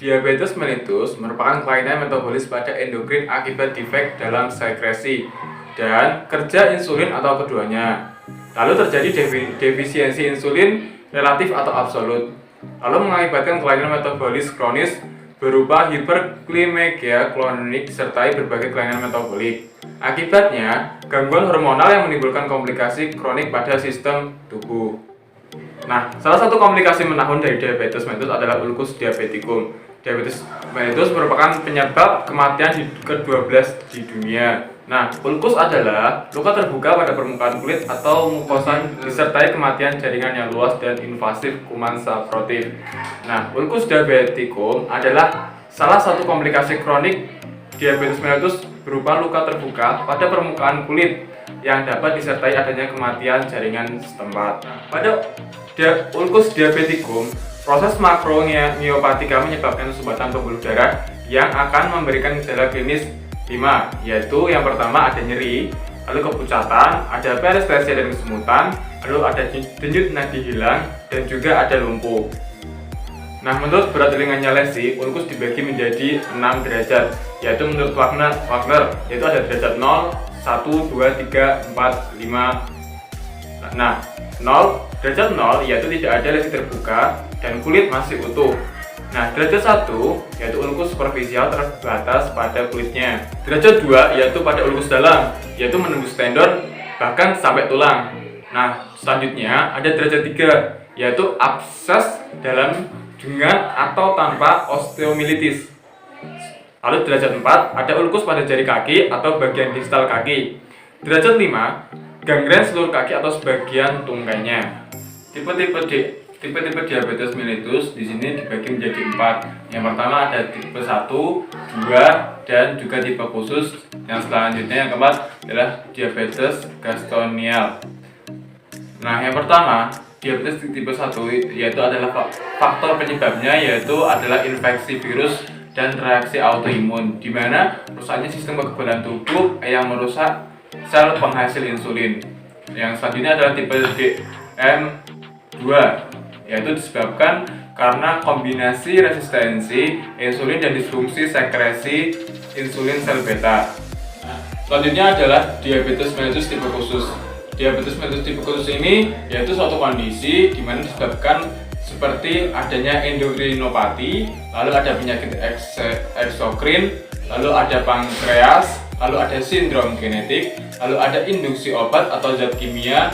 Diabetes mellitus merupakan kelainan metabolis pada endokrin akibat defek dalam sekresi dan kerja insulin atau keduanya. Lalu terjadi defisiensi insulin relatif atau absolut. Lalu mengakibatkan kelainan metabolis kronis berupa hiperglimegia kronik disertai berbagai kelainan metabolik. Akibatnya, gangguan hormonal yang menimbulkan komplikasi kronik pada sistem tubuh. Nah, salah satu komplikasi menahun dari diabetes mellitus adalah ulcus diabeticum. Diabetes mellitus merupakan penyebab kematian ke-12 di dunia. Nah, ulcus adalah luka terbuka pada permukaan kulit atau mukosa disertai kematian jaringan yang luas dan invasif kuman saprotif. Nah, ulcus diabeticum adalah salah satu komplikasi kronik diabetes mellitus berupa luka terbuka pada permukaan kulit yang dapat disertai adanya kematian jaringan setempat. Pada ulcus diabeticum, proses makromyopatika menyebabkan sumbatan pembuluh darah yang akan memberikan gejala klinis 5, yaitu yang pertama ada nyeri, lalu kepucatan, ada parestesia dan kesemutan, lalu ada denyut nadi hilang, dan juga ada lumpuh. Nah, menurut berat ringannya lesi, ulcus dibagi menjadi 6 derajat, yaitu menurut Wagner, yaitu ada derajat 0, 1, 2, 3, 4, 5. Nah, 0, derajat 0 yaitu tidak ada lesi terbuka dan kulit masih utuh. Nah, derajat 1 yaitu ulcus superficial terbatas pada kulitnya. Derajat 2 yaitu pada ulcus dalam, yaitu menembus tendon bahkan sampai tulang. Nah, selanjutnya ada derajat 3 yaitu abses dalam dengan atau tanpa osteomilitis. Lalu derajat 4 ada ulcus pada jari kaki atau bagian distal kaki. Derajat 5 gangren seluruh kaki atau sebagian tungkainya. Tipe-tipe diabetes mellitus di sini dibagi menjadi 4. Yang pertama ada tipe 1, 2, dan juga tipe khusus. Yang selanjutnya yang keempat adalah diabetes gastonial. Nah, yang pertama, diabetes tipe 1 yaitu adalah faktor penyebabnya yaitu adalah infeksi virus dan reaksi autoimun, di mana rusaknya sistem kekebalan tubuh yang merusak sel penghasil insulin. Yang selanjutnya adalah tipe DM2, yaitu disebabkan karena kombinasi resistensi insulin dan disfungsi sekresi insulin sel beta. Selanjutnya adalah diabetes mellitus tipe khusus. Diabetes mellitus tipe khusus ini yaitu suatu kondisi di mana disebabkan seperti adanya endokrinopati, lalu ada penyakit eksokrin, lalu ada pankreas, lalu ada sindrom genetik, lalu ada induksi obat atau zat kimia,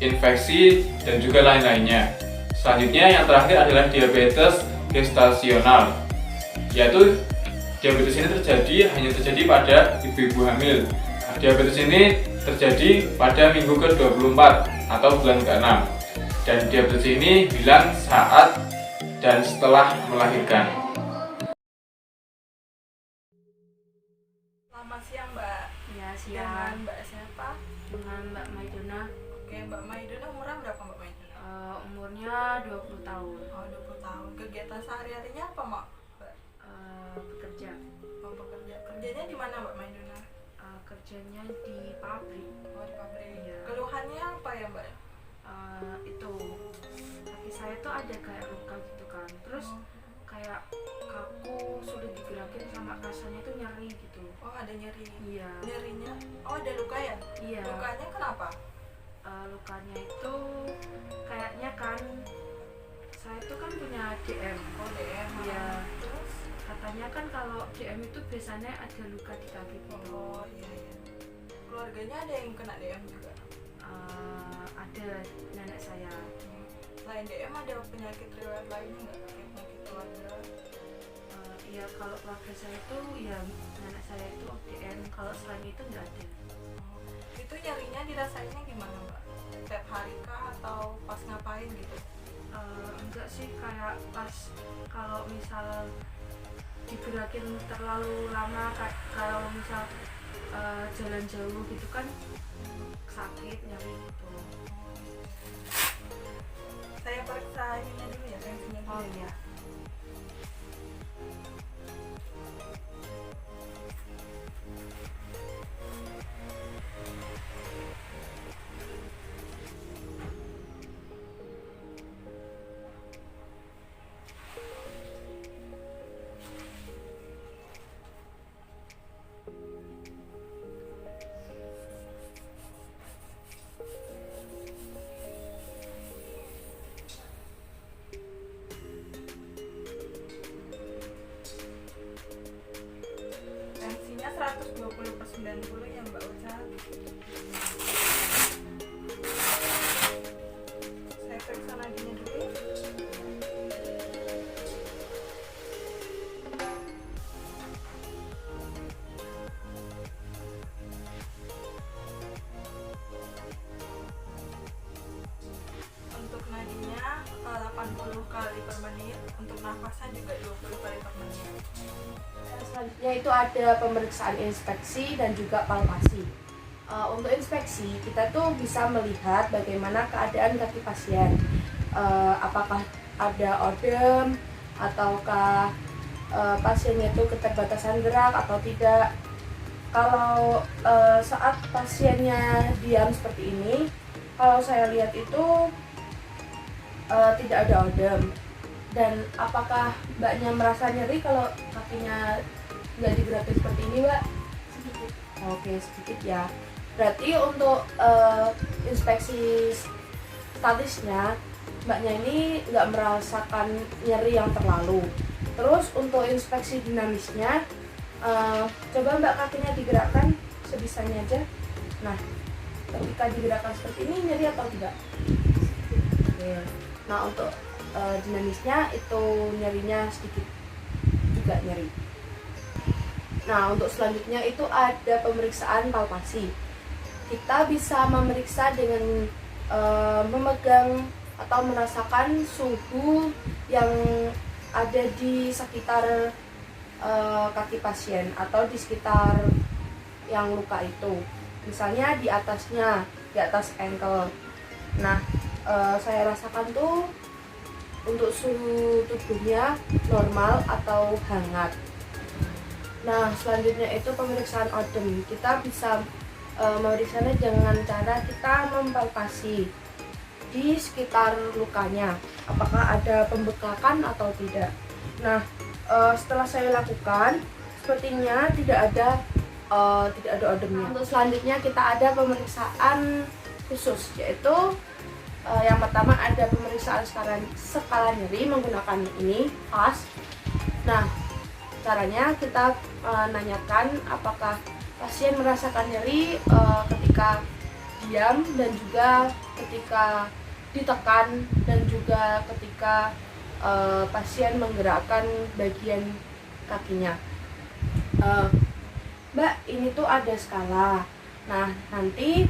infeksi, dan juga lain-lainnya. Selanjutnya yang terakhir adalah diabetes gestasional, yaitu diabetes ini hanya terjadi pada ibu-ibu hamil. Nah, diabetes ini terjadi pada minggu ke-24 atau bulan ke-6, dan diabetes ini hilang saat dan setelah melahirkan. Selamat siang, Mbak. Ya, siang. Dengan Mbak siapa? Dengan Mbak Maiduna. Oke, Mbak Maiduna umurnya berapa, Mbak Maiduna? Umurnya 20 tahun. Oh, 20 tahun. Kegiatan sehari-harinya apa, Mbak? Bekerja. Oh, bekerja. Kerjanya di mana, Mbak Maiduna? Kerjanya di pabrik. Oh, di pabrik. Iya. Keluhannya apa ya, Mbak? Itu kaki saya tuh ada kayak luka gitu kan. Terus kayak kaku, sulit digerakin, sama rasanya tuh nyeri gitu. Oh, ada nyeri. Iya. Nyerinya? Oh, ada luka ya? Iya. Lukanya kenapa? Lukanya itu kayaknya kan saya tuh kan punya DM. Oh, DM. Iya. Terus? Katanya kan kalau DM itu biasanya ada luka di kaki gitu. Oh, iya, iya. Keluarganya ada yang kena DM juga? Ada nenek saya. Selain DM ada penyakit riwayat lainnya nggak? Penyakit keluarga? Iya, kalau keluarga saya itu ya nenek saya itu DM, kalau selain itu nggak ada. Itu nyerinya dirasainnya gimana, Mbak? Setiap hari kah atau pas ngapain gitu? Enggak sih, kayak pas kalau misal digerakin terlalu lama, kalau misal jalan jauh gitu kan sakit, nyeri gitu. Saya periksa ininya dulu ya, tensinya dulu. Oh iya. Mbak Uca. Saya periksa nadinya dulu. Untuk nadinya 80 kali per menit, untuk nafasnya juga 20 kali per menit. Selanjutnya itu ada pemeriksaan inspeksi dan juga palpasi. Untuk inspeksi kita tuh bisa melihat bagaimana keadaan kaki pasien, apakah ada odem ataukah pasiennya itu keterbatasan gerak atau tidak. Kalau saat pasiennya diam seperti ini, kalau saya lihat itu tidak ada odem. Dan apakah mbaknya merasa nyeri kalau kakinya nggak digerakin seperti ini, Mbak? Sedikit. Oke, sedikit ya. Berarti untuk inspeksi statisnya mbaknya ini nggak merasakan nyeri yang terlalu. Terus untuk inspeksi dinamisnya, coba mbak kakinya digerakkan sebisanya aja. Nah, ketika digerakkan seperti ini nyeri atau tidak? Oke. Nah, untuk dinamisnya itu nyerinya sedikit juga nyeri. Nah, untuk selanjutnya itu ada pemeriksaan palpasi. Kita bisa memeriksa dengan memegang atau merasakan suhu yang ada di sekitar kaki pasien atau di sekitar yang luka itu. Misalnya di atasnya, di atas ankle. Nah, saya rasakan tuh untuk suhu tubuhnya normal atau hangat. Nah, selanjutnya itu pemeriksaan odem. Kita bisa memeriksanya dengan cara kita mempalpasi di sekitar lukanya, apakah ada pembekakan atau tidak. Nah, setelah saya lakukan, sepertinya tidak ada odemnya. Untuk selanjutnya kita ada pemeriksaan khusus, yaitu yang pertama ada pemeriksaan skala nyeri menggunakan ini FAS. Nah, caranya kita nanyakan apakah pasien merasakan nyeri ketika diam dan juga ketika ditekan dan juga ketika pasien menggerakkan bagian kakinya. Mbak, ini tuh ada skala. Nah, nanti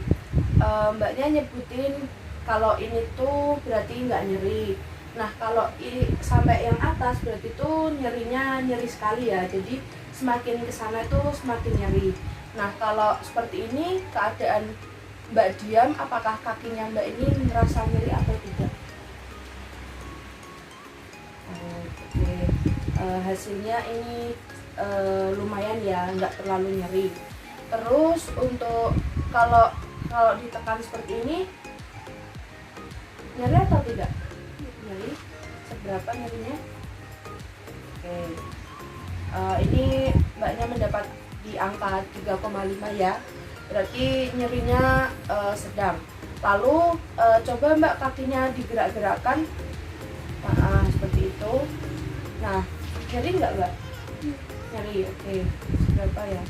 mbaknya nyebutin kalau ini tuh berarti nggak nyeri. Nah, kalau sampai yang atas berarti tuh nyerinya nyeri sekali ya. Jadi semakin kesana itu semakin nyeri. Nah, kalau seperti ini keadaan mbak diam, apakah kakinya mbak ini merasa nyeri atau tidak? Oke. Hasilnya ini lumayan ya, nggak terlalu nyeri. Terus untuk kalau ditekan seperti ini nyeri atau tidak? Nyeri. Seberapa nyerinya? Oke. Ini mbaknya mendapat di angka 3,5 ya. Berarti nyerinya sedang. Lalu coba mbak kakinya digerak-gerakkan. Nah, seperti itu. Nah, nyeri nggak mbak? Nyeri, oke. Seberapa ya?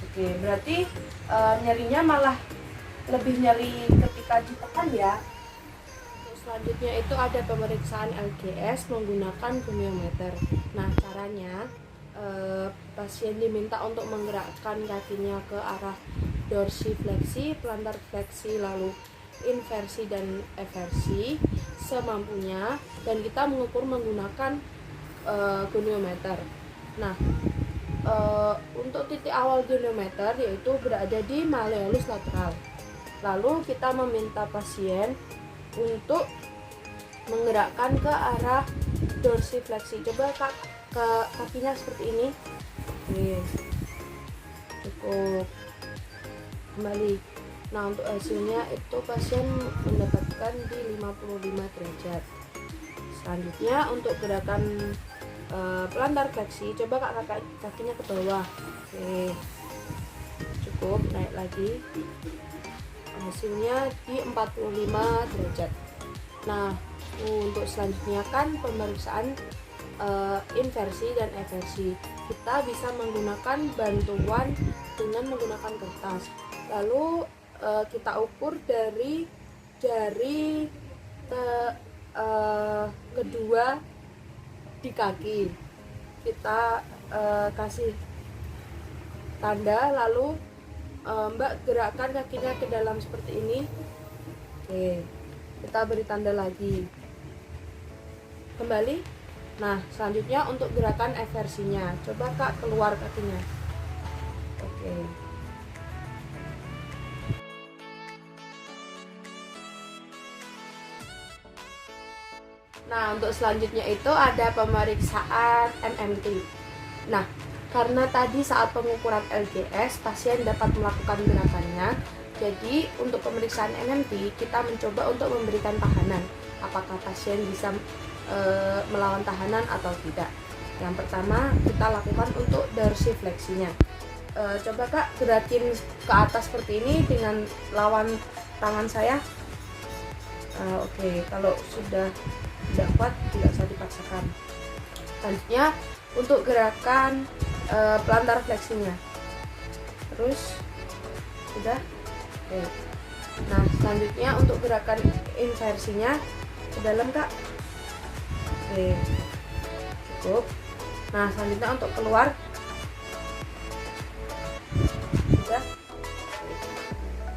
Oke, berarti nyerinya malah lebih nyeri ketika ditekan ya. Selanjutnya itu ada pemeriksaan LGS menggunakan goniometer. Nah, caranya pasien diminta untuk menggerakkan kakinya ke arah dorsifleksi, plantar fleksi, lalu inversi dan eversi semampunya, dan kita mengukur menggunakan goniometer. Nah, untuk titik awal goniometer yaitu berada di malleolus lateral. Lalu kita meminta pasien untuk menggerakkan ke arah dorsifleksi. Coba kak ke kakinya seperti ini. Oke, cukup. Kembali. Nah, untuk hasilnya itu pasien mendapatkan di 55 derajat. Selanjutnya untuk gerakan plantar fleksi, coba kak kakinya ke bawah. Oke, cukup. Naik lagi. Hasilnya di 45 derajat. Nah, untuk selanjutnya kan pemeriksaan inversi dan eversi. Kita bisa menggunakan bantuan dengan menggunakan kertas. Lalu kita ukur dari jari kedua di kaki. Kita kasih tanda, lalu Mbak gerakkan kakinya ke dalam seperti ini. Oke, kita beri tanda lagi, kembali. Nah, selanjutnya untuk gerakan eversinya, coba Kak keluar kakinya. Oke. Nah, untuk selanjutnya itu ada pemeriksaan MMT. Nah, karena tadi saat pengukuran LGS pasien dapat melakukan gerakannya, jadi untuk pemeriksaan MMT kita mencoba untuk memberikan tahanan. Apakah pasien bisa melawan tahanan atau tidak. Yang pertama kita lakukan untuk dorsifleksinya. Coba Kak gerakin ke atas seperti ini dengan lawan tangan saya. Oke, kalau sudah tidak kuat tidak usah dipaksakan. Selanjutnya untuk gerakan plantar fleksinya, terus sudah. Oke. Nah, selanjutnya untuk gerakan inversinya ke dalam Kak. Oke, cukup. Nah, selanjutnya untuk keluar sudah.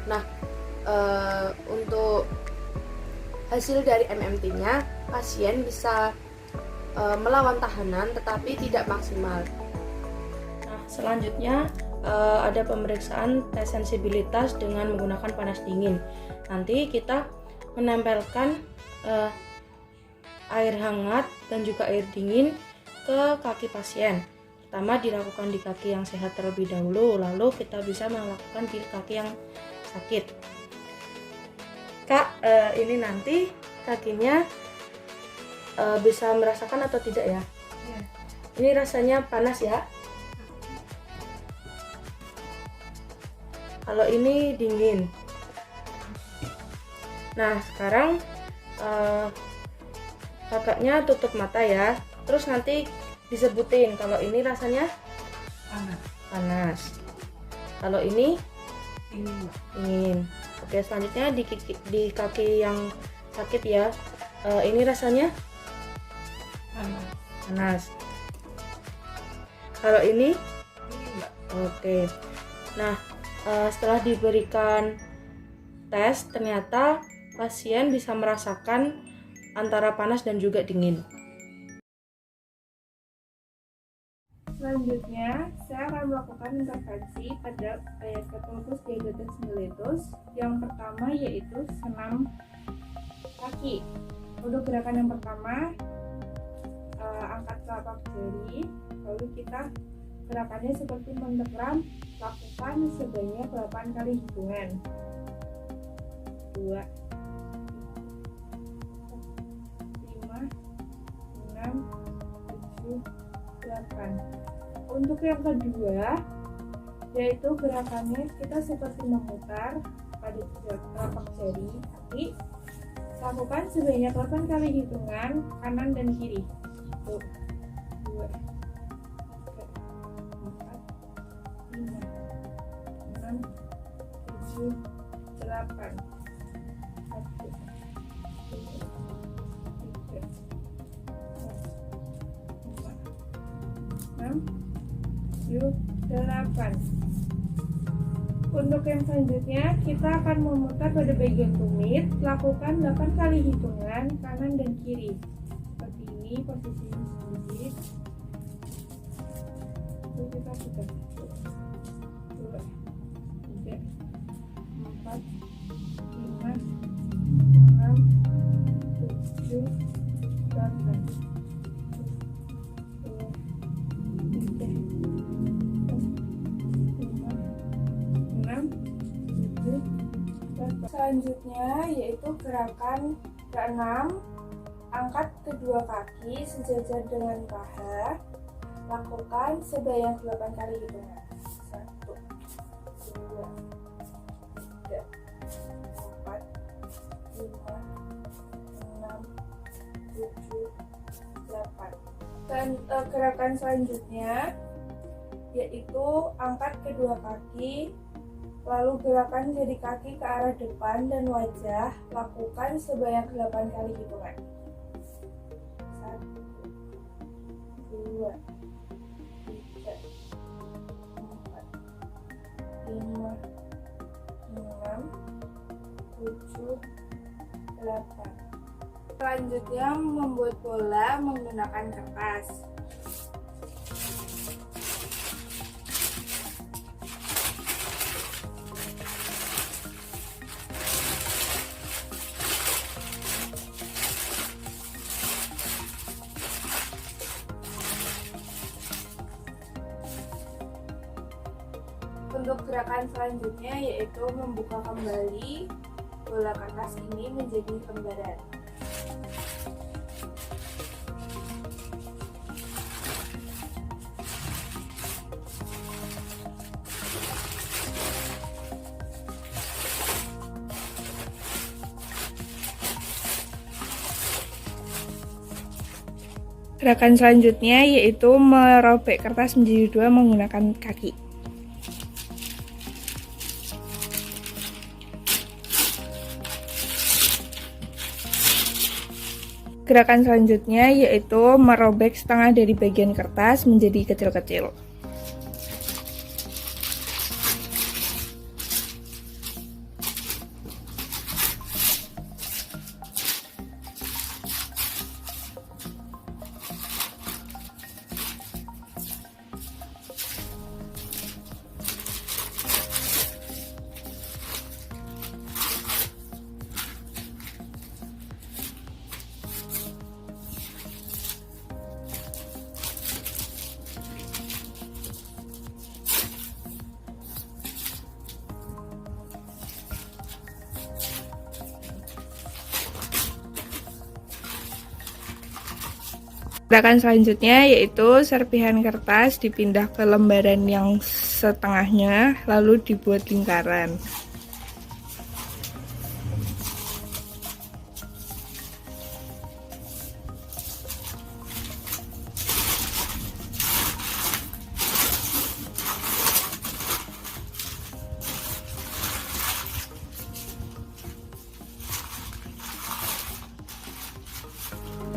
Nah, untuk hasil dari MMT-nya, pasien bisa melawan tahanan tetapi tidak maksimal. Nah, selanjutnya ada pemeriksaan tes sensibilitas dengan menggunakan panas dingin. Nanti kita menempelkan air hangat dan juga air dingin ke kaki pasien. Pertama dilakukan di kaki yang sehat terlebih dahulu, lalu kita bisa melakukan di kaki yang sakit. Kak, ini nanti kakinya bisa merasakan atau tidak ya? Ya. Ini rasanya panas ya? Kalau ini dingin. Nah, sekarang kakaknya tutup mata ya. Terus nanti disebutin kalau ini rasanya panas. Kalau ini dingin. Oke, selanjutnya di kaki yang sakit ya. Ini rasanya panas. Kalau ini oke. Nah, setelah diberikan tes, ternyata pasien bisa merasakan antara panas dan juga dingin. Selanjutnya, saya akan melakukan intervensi pada Staphylococcus diabetes mellitus. Yang pertama yaitu senam kaki. Untuk gerakan yang pertama, angkat telapak jari, lalu kita gerakannya seperti mendekram, lakukan sebanyak 8 kali hitungan. 2, 5, 6, 7, 8. Untuk yang kedua, yaitu gerakannya kita seperti memutar pada telapak jari, tapi lakukan sebanyak 8 kali hitungan kanan dan kiri. 1, 2, 3, 4, 5, 6, 7, 8. 1, 2, 3, 4, 5, 6, 7, 8. Untuk yang selanjutnya, kita akan memutar pada bagian tumit. Lakukan 8 kali hitungan kanan dan kiri. Seperti ini posisinya sedikit. Lalu kita putar. 1, 2, 3, 4, 5, 6, 7, 8. 1, 2, 3, 4, 5, 6, 7, 8. Selanjutnya yaitu gerakan ke-6, angkat kedua kaki sejajar dengan paha. Lakukan sebanyak 8 kali hitungan. 1, 2, 3, 4, 5, 6, 7, 8. Dan gerakan selanjutnya yaitu angkat kedua kaki, lalu gerakan jari kaki ke arah depan dan wajah, lakukan sebanyak 8 kali hitungan. 1, 2, 3, 4, 5, 6, 7, 8. Selanjutnya membuat bola menggunakan kertas. Untuk gerakan selanjutnya yaitu membuka kembali bola kertas ini menjadi lembaran. Gerakan selanjutnya yaitu merobek kertas menjadi dua menggunakan kaki. Gerakan selanjutnya yaitu merobek setengah dari bagian kertas menjadi kecil-kecil. Gerakan selanjutnya yaitu serpihan kertas dipindah ke lembaran yang setengahnya, lalu dibuat lingkaran.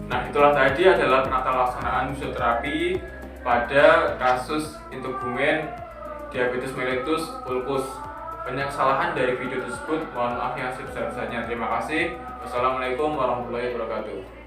Nah, itulah tadi adalah penata laksanaan fisioterapi pada kasus integumen diabetes mellitus ulcus. Banyak kesalahan dari video tersebut, mohon maaf yang sebesar-besarnya. Terima kasih. Wassalamualaikum warahmatullahi wabarakatuh.